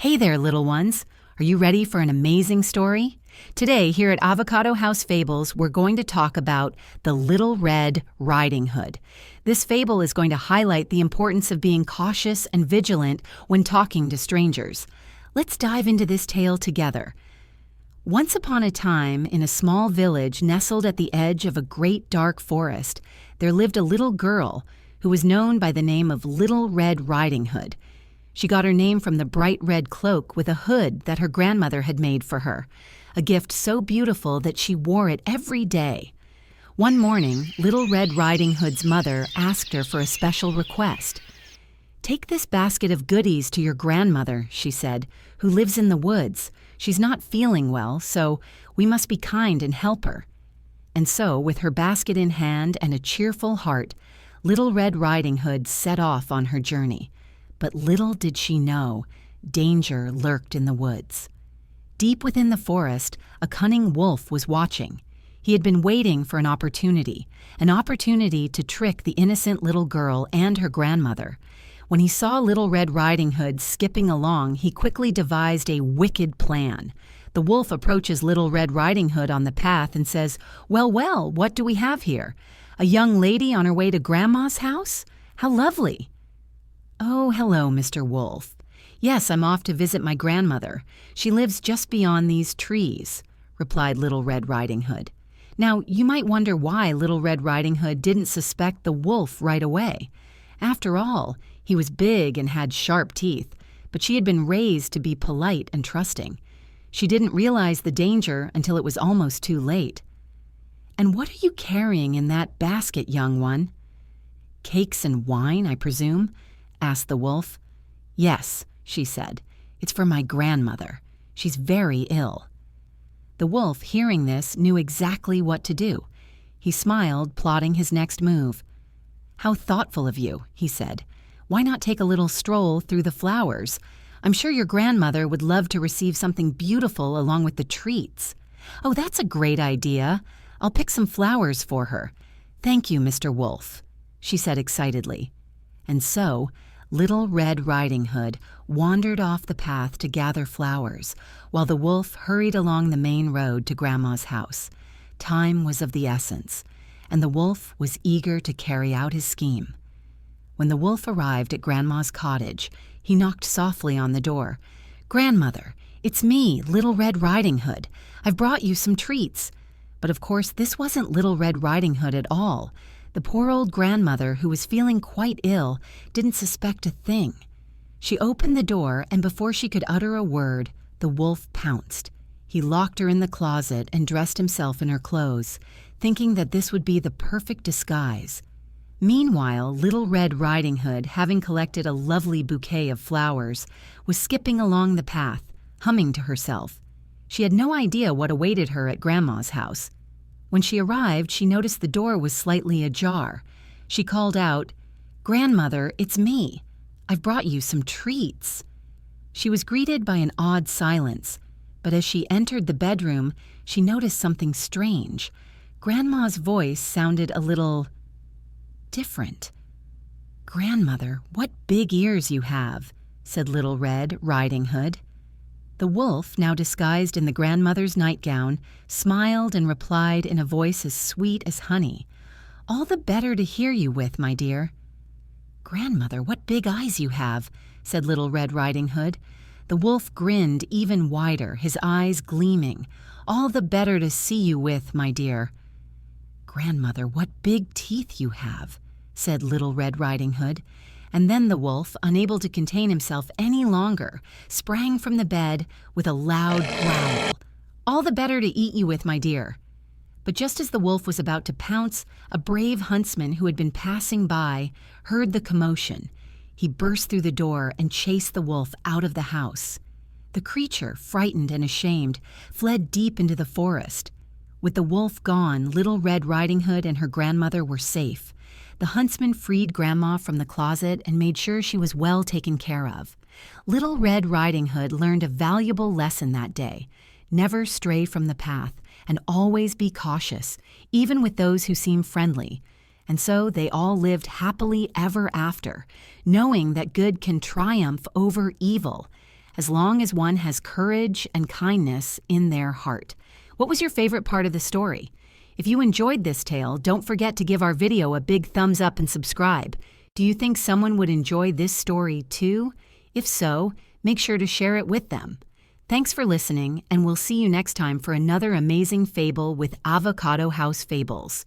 Hey there, little ones. Are you ready for an amazing story? Today, here at Avocado House Fables, we're going to talk about the Little Red Riding Hood. This fable is going to highlight the importance of being cautious and vigilant when talking to strangers. Let's dive into this tale together. Once upon a time, in a small village nestled at the edge of a great dark forest, there lived a little girl who was known by the name of Little Red Riding Hood. She got her name from the bright red cloak with a hood that her grandmother had made for her, a gift so beautiful that she wore it every day. One morning, Little Red Riding Hood's mother asked her for a special request. "Take this basket of goodies to your grandmother," she said, "who lives in the woods. She's not feeling well, so we must be kind and help her." And so, with her basket in hand and a cheerful heart, Little Red Riding Hood set off on her journey. But little did she know, danger lurked in the woods. Deep within the forest, a cunning wolf was watching. He had been waiting for an opportunity to trick the innocent little girl and her grandmother. When he saw Little Red Riding Hood skipping along, he quickly devised a wicked plan. The wolf approaches Little Red Riding Hood on the path and says, "Well, well, what do we have here? A young lady on her way to Grandma's house? How lovely!" "Oh, hello, Mr. Wolf. Yes, I'm off to visit my grandmother. She lives just beyond these trees," replied Little Red Riding Hood. Now, you might wonder why Little Red Riding Hood didn't suspect the wolf right away. After all, he was big and had sharp teeth, but she had been raised to be polite and trusting. She didn't realize the danger until it was almost too late. "And what are you carrying in that basket, young one?" "Cakes and wine, I presume?" asked the wolf. "Yes," she said. "It's for my grandmother. She's very ill." The wolf, hearing this, knew exactly what to do. He smiled, plotting his next move. "How thoughtful of you," he said. "Why not take a little stroll through the flowers? I'm sure your grandmother would love to receive something beautiful along with the treats." "Oh, that's a great idea. I'll pick some flowers for her. Thank you, Mr. Wolf," she said excitedly. And so, Little Red Riding Hood wandered off the path to gather flowers, while the wolf hurried along the main road to Grandma's house. Time was of the essence, and the wolf was eager to carry out his scheme. When the wolf arrived at Grandma's cottage, he knocked softly on the door. "Grandmother, it's me, Little Red Riding Hood. I've brought you some treats." But of course, this wasn't Little Red Riding Hood at all. The poor old grandmother, who was feeling quite ill, didn't suspect a thing. She opened the door, and before she could utter a word, the wolf pounced. He locked her in the closet and dressed himself in her clothes, thinking that this would be the perfect disguise. Meanwhile, Little Red Riding Hood, having collected a lovely bouquet of flowers, was skipping along the path, humming to herself. She had no idea what awaited her at Grandma's house. When she arrived, she noticed the door was slightly ajar. She called out, "Grandmother, it's me. I've brought you some treats." She was greeted by an odd silence, but as she entered the bedroom, she noticed something strange. Grandma's voice sounded a little different. "Grandmother, what big ears you have," said Little Red Riding Hood. The wolf, now disguised in the grandmother's nightgown, smiled and replied in a voice as sweet as honey, "All the better to hear you with, my dear." "Grandmother, what big eyes you have," said Little Red Riding Hood. The wolf grinned even wider, his eyes gleaming. "All the better to see you with, my dear." "Grandmother, what big teeth you have," said Little Red Riding Hood. And then the wolf, unable to contain himself any longer, sprang from the bed with a loud growl. "All the better to eat you with, my dear." But just as the wolf was about to pounce, a brave huntsman who had been passing by heard the commotion. He burst through the door and chased the wolf out of the house. The creature, frightened and ashamed, fled deep into the forest. With the wolf gone, Little Red Riding Hood and her grandmother were safe. The huntsman freed Grandma from the closet and made sure she was well taken care of. Little Red Riding Hood learned a valuable lesson that day. Never stray from the path, and always be cautious, even with those who seem friendly. And so they all lived happily ever after, knowing that good can triumph over evil. as long as one has courage and kindness in their heart. What was your favorite part of the story? If you enjoyed this tale, don't forget to give our video a big thumbs up and subscribe. Do you think someone would enjoy this story too? If so, make sure to share it with them. Thanks for listening, and we'll see you next time for another amazing fable with Avocado House Fables.